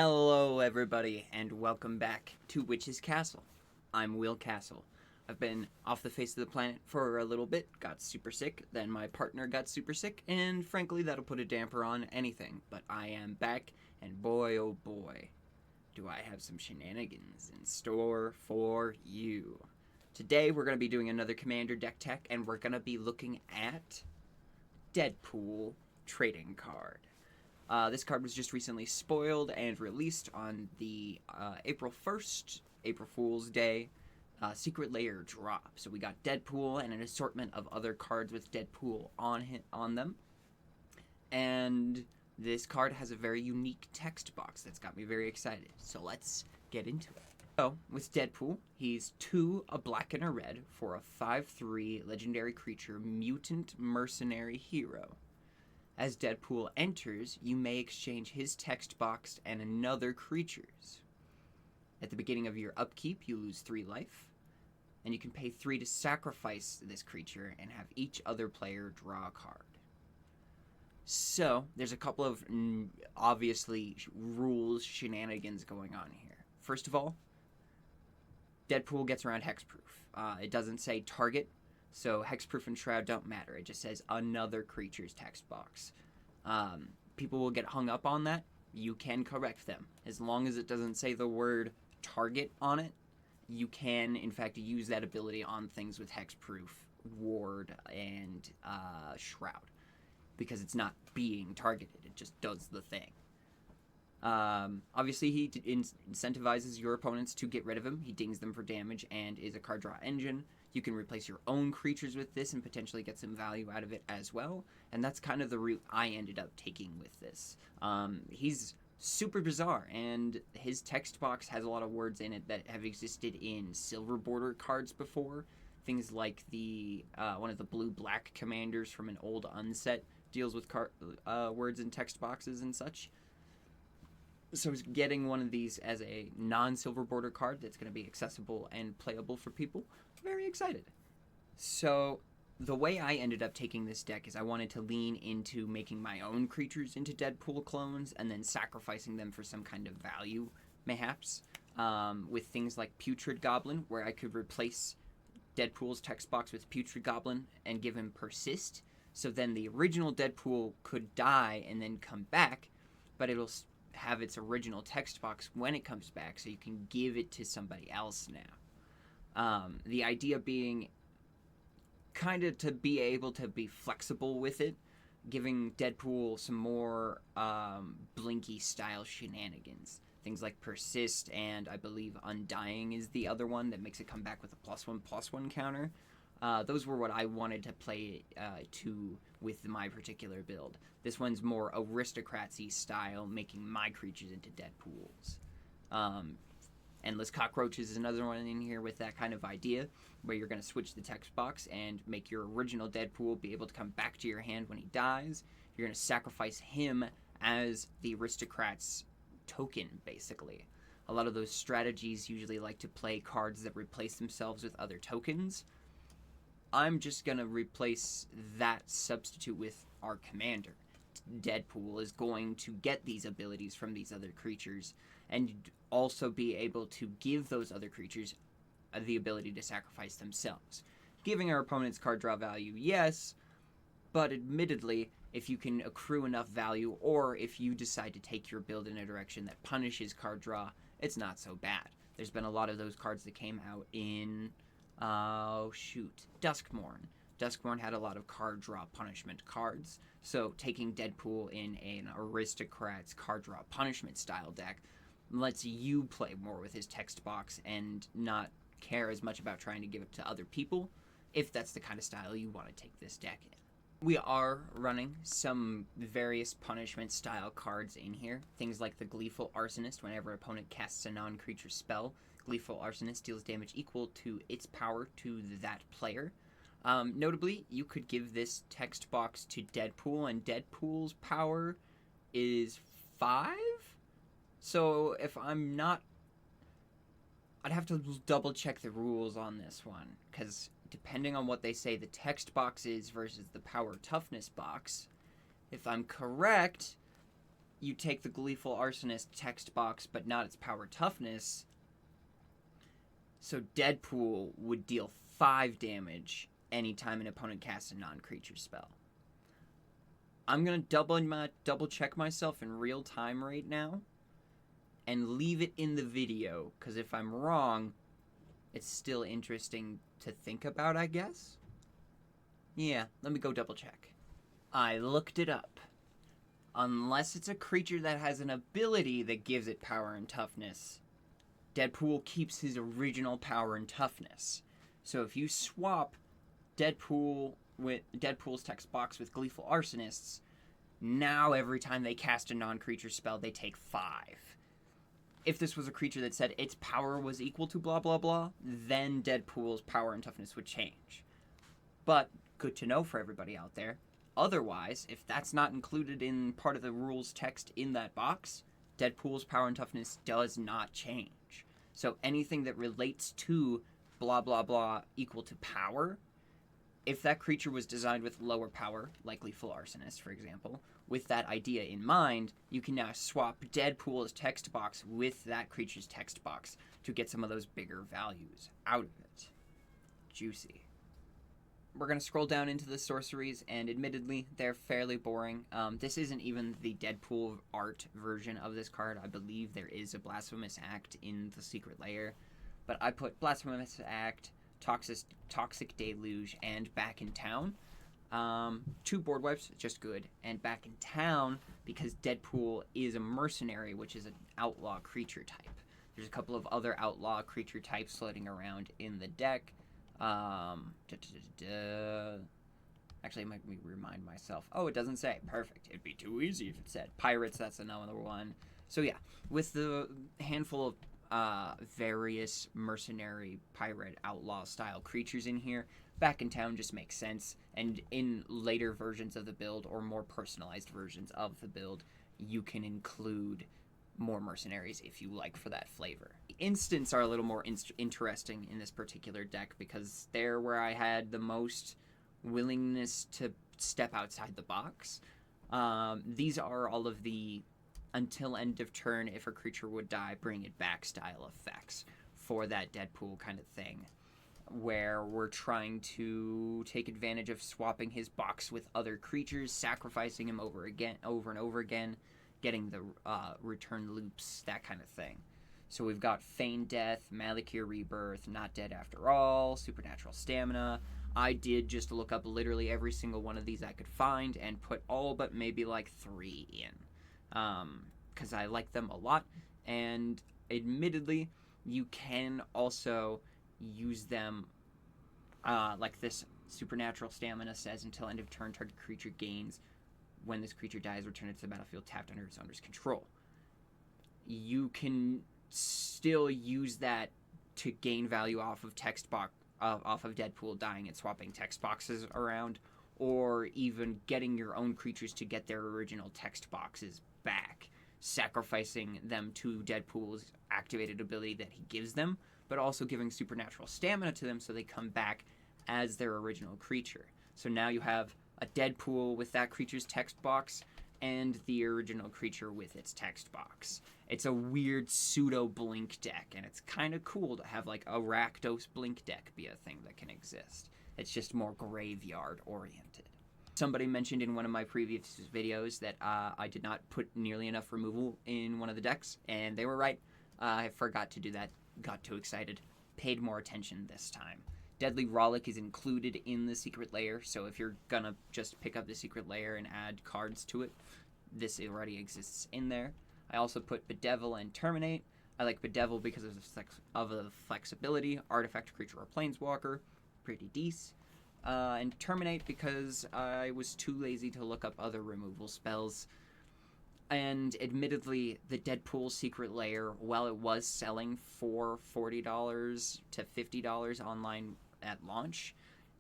Hello, everybody, and welcome back to Witch's Castle. I'm Will Castle. I've been off the face of the planet for a little bit, got super sick, then my partner got super sick, and frankly, that'll put a damper on anything. But I am back, and boy, oh boy, do I have some shenanigans in store for you. Today, we're going to be doing another Commander deck tech, and we're going to be looking at Deadpool trading card. This card was just recently spoiled and released on the April 1st, April Fool's Day, Secret Lair drop. So we got Deadpool and an assortment of other cards with Deadpool on them. And this card has a very unique text box that's got me very excited. So let's get into it. So, with Deadpool, he's 2, a black and a red, for a 5/3 legendary creature, mutant mercenary hero. As Deadpool enters, you may exchange his text box and another creature's. At the beginning of your upkeep, you lose 3 life, and you can pay 3 to sacrifice this creature and have each other player draw a card. So, there's a couple of obviously rules shenanigans going on here. First of all, Deadpool gets around hexproof. It doesn't say target, so hexproof and shroud don't matter. It just says another creature's text box. People will get hung up on that. You can correct them. As long as it doesn't say the word target on it, you can, in fact, use that ability on things with hexproof, ward, and shroud. Because it's not being targeted. It just does the thing. Obviously, he incentivizes your opponents to get rid of him. He dings them for damage and is a card draw engine. You can replace your own creatures with this and potentially get some value out of it as well. And that's kind of the route I ended up taking with this. He's super bizarre, and his text box has a lot of words in it that have existed in silver border cards before. Things like the one of the blue-black commanders from an old unset deals with words in text boxes and such. So getting one of these as a non-silver border card that's going to be accessible and playable for people, very excited. So the way I ended up taking this deck is I wanted to lean into making my own creatures into Deadpool clones and then sacrificing them for some kind of value, mayhaps, with things like Putrid Goblin, where I could replace Deadpool's text box with Putrid Goblin and give him Persist. So then the original Deadpool could die and then come back, but it'll have its original text box when it comes back, so you can give it to somebody else now. The idea being kind of to be able to be flexible with it, giving Deadpool some more Blinky style shenanigans. Things like Persist and I believe Undying is the other one that makes it come back with a +1/+1 counter. Those were what I wanted to play to with my particular build. This one's more aristocracy style, making my creatures into Deadpools. Endless Cockroaches is another one in here with that kind of idea, where you're going to switch the text box and make your original Deadpool be able to come back to your hand when he dies. You're going to sacrifice him as the aristocrat's token, basically. A lot of those strategies usually like to play cards that replace themselves with other tokens. I'm just going to replace that substitute with our commander. Deadpool is going to get these abilities from these other creatures and also be able to give those other creatures the ability to sacrifice themselves. Giving our opponents card draw value, yes, but admittedly, if you can accrue enough value, or if you decide to take your build in a direction that punishes card draw, it's not so bad. There's been a lot of those cards that came out in Duskmourn. Duskmourn had a lot of card draw punishment cards, so taking Deadpool in an aristocrat's card draw punishment style deck lets you play more with his text box and not care as much about trying to give it to other people, if that's the kind of style you want to take this deck in. We are running some various punishment style cards in here, things like the Gleeful Arsonist. Whenever an opponent casts a non-creature spell, Gleeful Arsonist deals damage equal to its power to that player. Notably, you could give this text box to Deadpool, and Deadpool's power is 5? So if I'm not... I'd have to double check the rules on this one, because depending on what they say the text box is versus the power toughness box, if I'm correct, you take the Gleeful Arsonist text box, but not its power toughness. So Deadpool would deal 5 damage anytime an opponent casts a non-creature spell. I'm going to double check myself in real time right now and leave it in the video, because if I'm wrong, it's still interesting to think about, I guess. Yeah, let me go double check. I looked it up. Unless it's a creature that has an ability that gives it power and toughness, Deadpool keeps his original power and toughness. So if you swap Deadpool's text box with Gleeful Arsonists, now every time they cast a non-creature spell, they take 5. If this was a creature that said its power was equal to blah blah blah, then Deadpool's power and toughness would change. But good to know for everybody out there. Otherwise, if that's not included in part of the rules text in that box, Deadpool's power and toughness does not change. So anything that relates to blah blah blah equal to power, if that creature was designed with lower power, like Lethal Arsonist, for example, with that idea in mind, you can now swap Deadpool's text box with that creature's text box to get some of those bigger values out of it. Juicy. We're going to scroll down into the sorceries, and admittedly, they're fairly boring. This isn't even the Deadpool art version of this card. I believe there is a Blasphemous Act in the Secret Lair, but I put Blasphemous Act, Toxic Deluge, and Back in Town. 2 board wipes, just good. And Back in Town, because Deadpool is a mercenary, which is an outlaw creature type. There's a couple of other outlaw creature types floating around in the deck. Actually, it might me remind myself. Oh, it doesn't say. Perfect. It'd be too easy if it said. Pirates, that's another one. So yeah, with the handful of various mercenary, pirate, outlaw style creatures in here, Back in Town just makes sense. And in later versions of the build, or more personalized versions of the build, you can include more mercenaries if you like for that flavor. The instants are a little more interesting in this particular deck, because they're where I had the most willingness to step outside the box. These are all of the until end of turn, if a creature would die, bring it back style effects for that Deadpool kind of thing, where we're trying to take advantage of swapping his box with other creatures, sacrificing him over and over again, getting the return loops, that kind of thing. So we've got Feign Death, Malakir Rebirth, Not Dead After All, Supernatural Stamina. I did just look up literally every single one of these I could find and put all but maybe like 3 in, because I like them a lot. And admittedly, you can also use them like this Supernatural Stamina says, until end of turn, target creature gains. When this creature dies, return it to the battlefield tapped under its owner's control. You can still use that to gain value off of off of Deadpool dying and swapping text boxes around, or even getting your own creatures to get their original text boxes back, sacrificing them to Deadpool's activated ability that he gives them, but also giving supernatural stamina to them so they come back as their original creature. So now you have a Deadpool with that creature's text box and the original creature with its text box. It's a weird pseudo-blink deck, and it's kind of cool to have like a Rakdos blink deck be a thing that can exist. It's just more graveyard-oriented. Somebody mentioned in one of my previous videos that I did not put nearly enough removal in one of the decks, and they were right. I forgot to do that, got too excited, paid more attention this time. Deadly Rollick is included in the Secret Lair, so if you're gonna just pick up the Secret Lair and add cards to it, this already exists in there. I also put Bedevil and Terminate. I like Bedevil because of the flexibility, artifact, creature, or planeswalker, pretty decent. And Terminate because I was too lazy to look up other removal spells. And admittedly, the Deadpool Secret Lair, while it was selling for $40 to $50 online at launch,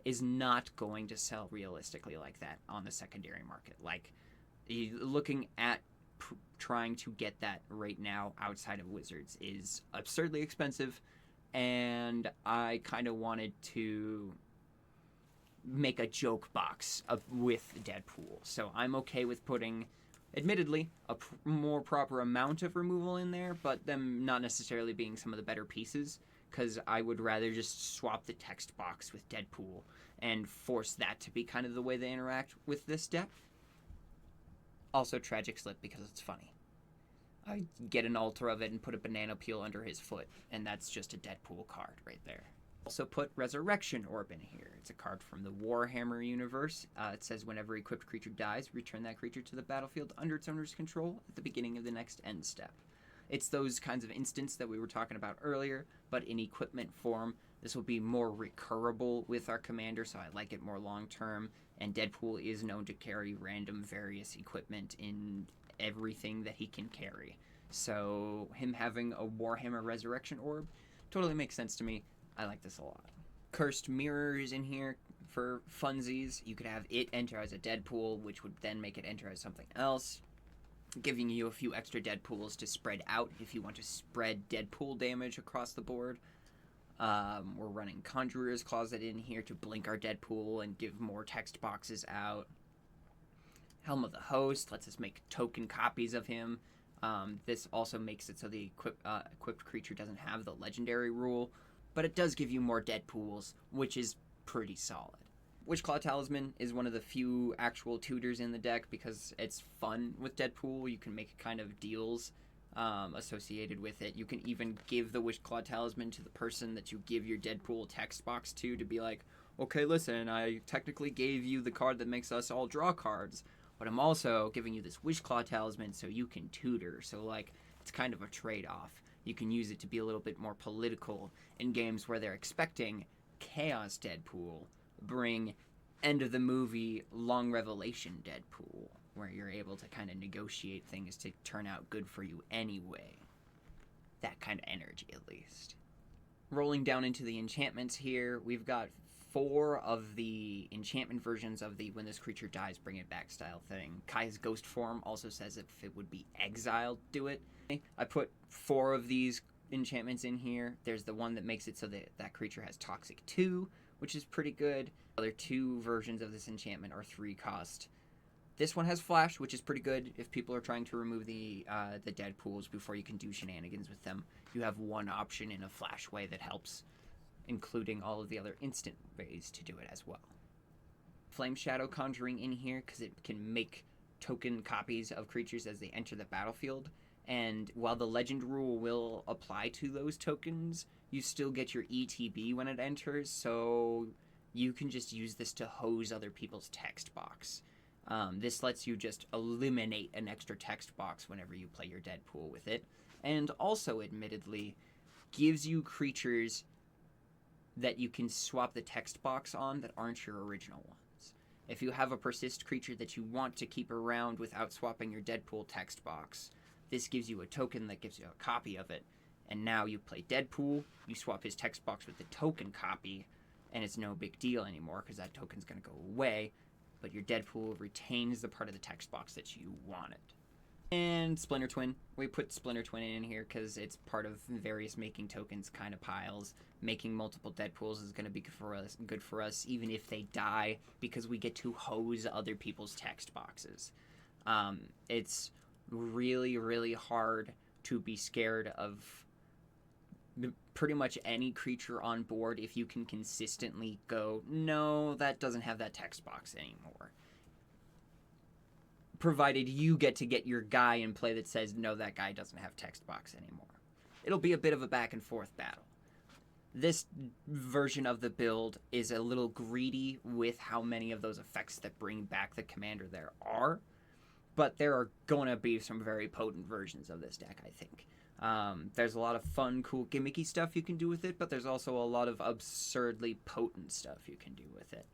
is not going to sell realistically like that on the secondary market. Like, looking at trying to get that right now outside of Wizards is absurdly expensive, and I kind of wanted to make a joke box with Deadpool. So I'm okay with putting Admittedly, a more proper amount of removal in there, but them not necessarily being some of the better pieces, because I would rather just swap the text box with Deadpool and force that to be kind of the way they interact with this deck. Also, Tragic Slip because it's funny. I get an altar of it and put a banana peel under his foot, and that's just a Deadpool card right there. Also put Resurrection Orb in here. It's a card from the Warhammer universe. It says whenever equipped creature dies, return that creature to the battlefield under its owner's control at the beginning of the next end step. It's those kinds of instants that we were talking about earlier, but in equipment form. This will be more recurable with our commander, so I like it more long term. And Deadpool is known to carry random various equipment in everything that he can carry. So him having a Warhammer Resurrection Orb totally makes sense to me. I like this a lot. Cursed Mirrors in here for funsies. You could have it enter as a Deadpool, which would then make it enter as something else, giving you a few extra Deadpools to spread out if you want to spread Deadpool damage across the board. We're running Conjurer's Closet in here to blink our Deadpool and give more text boxes out. Helm of the Host lets us make token copies of him. This also makes it so the equipped creature doesn't have the legendary rule, but it does give you more Deadpools, which is pretty solid. Witchclaw Talisman is one of the few actual tutors in the deck because it's fun with Deadpool. You can make kind of deals associated with it. You can even give the Witchclaw Talisman to the person that you give your Deadpool text box to be like, okay, listen, I technically gave you the card that makes us all draw cards, but I'm also giving you this Witchclaw Talisman so you can tutor. So, like, it's kind of a trade-off. You can use it to be a little bit more political in games where they're expecting Chaos Deadpool, bring end of the movie long revelation Deadpool, where you're able to kind of negotiate things to turn out good for you anyway. That kind of energy, at least. Rolling down into the enchantments here, we've got 4 of the enchantment versions of the when this creature dies, bring it back style thing. Kai's Ghost Form also says if it would be exiled, do it. I put 4 of these enchantments in here. There's the one that makes it so that that creature has Toxic 2, which is pretty good. The other 2 versions of this enchantment are 3 cost. This one has Flash, which is pretty good if people are trying to remove the Deadpools before you can do shenanigans with them. You have one option in a Flash way that helps, including all of the other instant ways to do it as well. Flame Shadow Conjuring in here because it can make token copies of creatures as they enter the battlefield. And while the legend rule will apply to those tokens, you still get your ETB when it enters, so you can just use this to hose other people's text box. This lets you just eliminate an extra text box whenever you play your Deadpool with it, and also, admittedly, gives you creatures that you can swap the text box on that aren't your original ones. If you have a persist creature that you want to keep around without swapping your Deadpool text box, this gives you a token that gives you a copy of it, and now you play Deadpool, you swap his text box with the token copy, and it's no big deal anymore because that token's going to go away, but your Deadpool retains the part of the text box that you wanted. And Splinter Twin. We put Splinter Twin in here because it's part of various making tokens kind of piles. Making multiple Deadpools is going to be good for us, even if they die, because we get to hose other people's text boxes. It's really, really hard to be scared of pretty much any creature on board if you can consistently go, no, that doesn't have that text box anymore. Provided you get to get your guy in play that says, no, that guy doesn't have text box anymore. It'll be a bit of a back and forth battle. This version of the build is a little greedy with how many of those effects that bring back the commander there are, but there are going to be some very potent versions of this deck, I think. There's a lot of fun, cool, gimmicky stuff you can do with it, but there's also a lot of absurdly potent stuff you can do with it.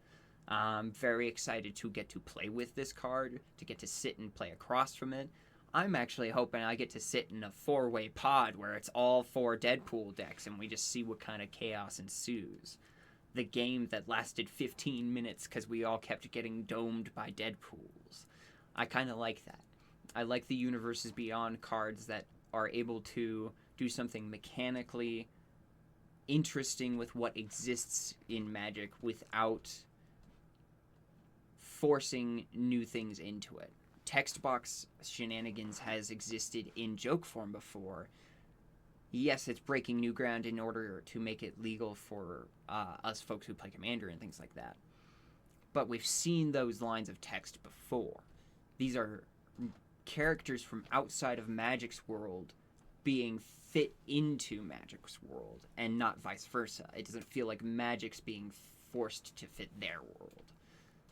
I'm very excited to get to play with this card, to get to sit and play across from it. I'm actually hoping I get to sit in a 4-way pod where it's all 4 Deadpool decks and we just see what kind of chaos ensues. The game that lasted 15 minutes because we all kept getting domed by Deadpools. I kind of like that. I like the Universes Beyond cards that are able to do something mechanically interesting with what exists in Magic without forcing new things into it. text box shenanigans has existed in joke form before, yes, it's breaking new ground in order to make it legal for us folks who play Commander and things like that. But we've seen those lines of text before. These are characters from outside of Magic's world being fit into Magic's world and not vice versa. It doesn't feel like Magic's being forced to fit their world,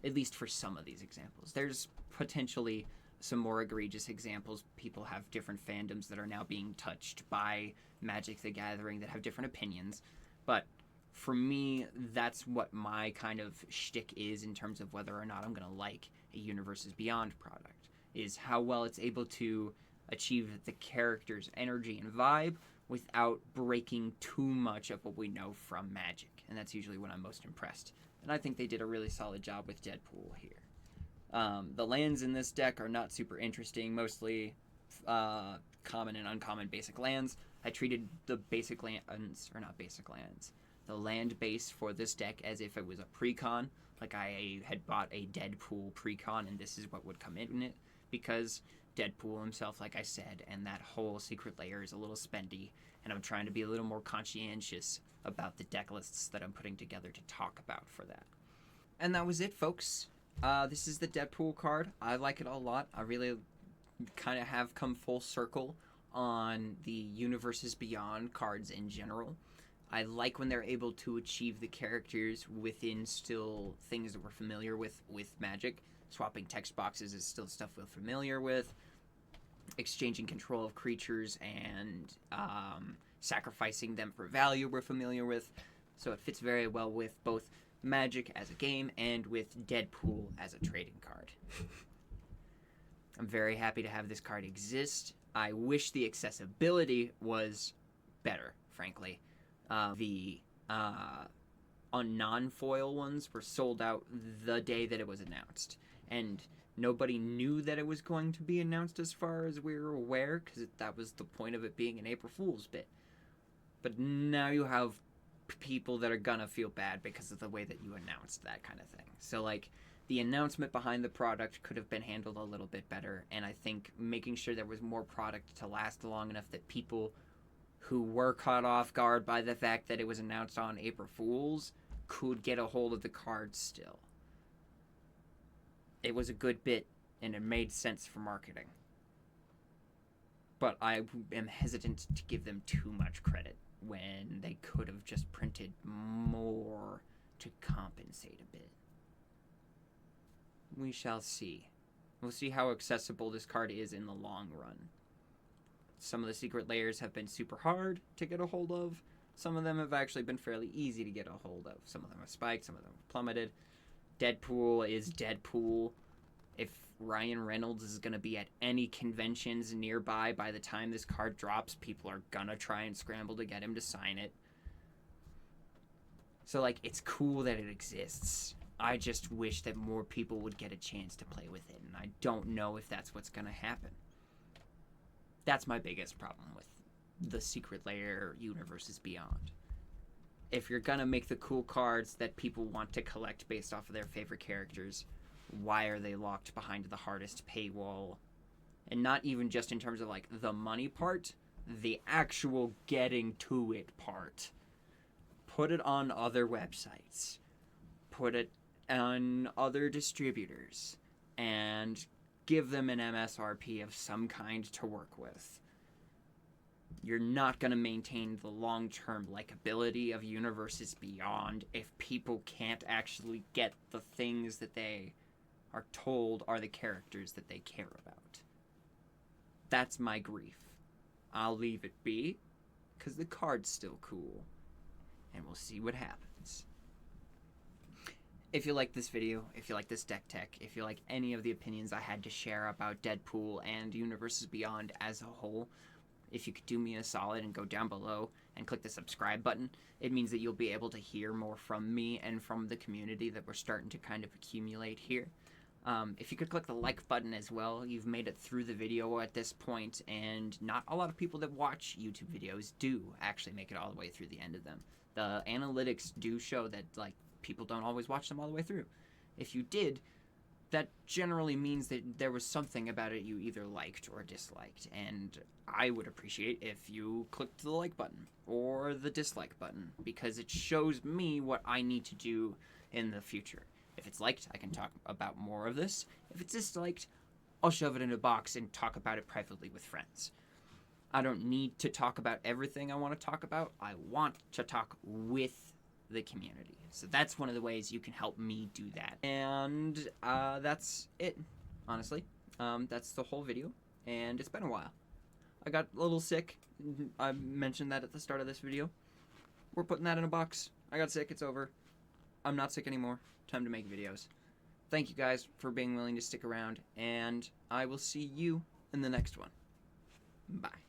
at least for some of these examples. There's potentially some more egregious examples. People have different fandoms that are now being touched by Magic the Gathering that have different opinions, but for me, that's what my kind of shtick is in terms of whether or not I'm going to like a Universes Beyond product, is how well it's able to achieve the character's energy and vibe without breaking too much of what we know from Magic, and that's usually when I'm most impressed. And I think they did a really solid job with Deadpool here. The lands in this deck are not super interesting, mostly common and uncommon basic lands. I treated the basic lands, or not basic lands, the land base for this deck as if it was a precon, like I had bought a Deadpool precon and this is what would come in it, because Deadpool himself, like I said, and that whole secret layer is a little spendy, and I'm trying to be a little more conscientious about the deck lists that I'm putting together to talk about for that. And that was it, folks. This is the Deadpool card. I like it a lot. I really kind of have come full circle on the Universes Beyond cards in general. I like when they're able to achieve the characters within still things that we're familiar with Magic. Swapping text boxes is still stuff we're familiar with. Exchanging control of creatures and sacrificing them for value we're familiar with. So it fits very well with both Magic as a game and with Deadpool as a trading card. I'm very happy to have this card exist. I wish the accessibility was better, frankly. The non-foil ones were sold out the day that it was announced, and nobody knew that it was going to be announced as far as we were aware, because that was the point of it being an April Fool's bit. But now you have people that are gonna feel bad because of the way that you announced that kind of thing. So, like, the announcement behind the product could have been handled a little bit better, and I think making sure there was more product to last long enough that people who were caught off guard by the fact that it was announced on April Fool's could get a hold of the card still. It was a good bit, and it made sense for marketing. But I am hesitant to give them too much credit when they could have just printed more to compensate a bit. We shall see. We'll see how accessible this card is in the long run. Some of the secret layers have been super hard to get a hold of. Some of them have actually been fairly easy to get a hold of. Some of them have spiked, some of them have plummeted. Deadpool is Deadpool. If Ryan Reynolds is going to be at any conventions nearby by the time this card drops, people are going to try and scramble to get him to sign it. So, like, it's cool that it exists. I just wish that more people would get a chance to play with it, and I don't know if that's what's going to happen. That's my biggest problem with the Secret Lair Universes Beyond. If you're gonna make the cool cards that people want to collect based off of their favorite characters, why are they locked behind the hardest paywall? And not even just in terms of, like, the money part, the actual getting to it part. Put it on other websites. Put it on other distributors. And give them an MSRP of some kind to work with. You're not going to maintain the long-term likability of Universes Beyond if people can't actually get the things that they are told are the characters that they care about. That's my grief. I'll leave it be, because the card's still cool, and we'll see what happens. If you like this video, if you like this deck tech, if you like any of the opinions I had to share about Deadpool and Universes Beyond as a whole, if you could do me a solid and go down below and click the subscribe button, it means that you'll be able to hear more from me and from the community that we're starting to kind of accumulate here. If you could click the like button as well, you've made it through the video at this point, and not a lot of people that watch YouTube videos do actually make it all the way through the end of them. The analytics do show that, like, people don't always watch them all the way through. If you did, that generally means that there was something about it you either liked or disliked, and I would appreciate if you clicked the like button or the dislike button, because it shows me what I need to do in the future. If it's liked, I can talk about more of this. If it's disliked, I'll shove it in a box and talk about it privately with friends. I don't need to talk about everything I want to talk about. I want to talk with the community. So that's one of the ways you can help me do that. And that's it, honestly. That's the whole video, and it's been a while. I got a little sick. I mentioned that at the start of this video. We're putting that in a box. I got sick. It's over. I'm not sick anymore. Time to make videos. Thank you guys for being willing to stick around, and I will see you in the next one. Bye.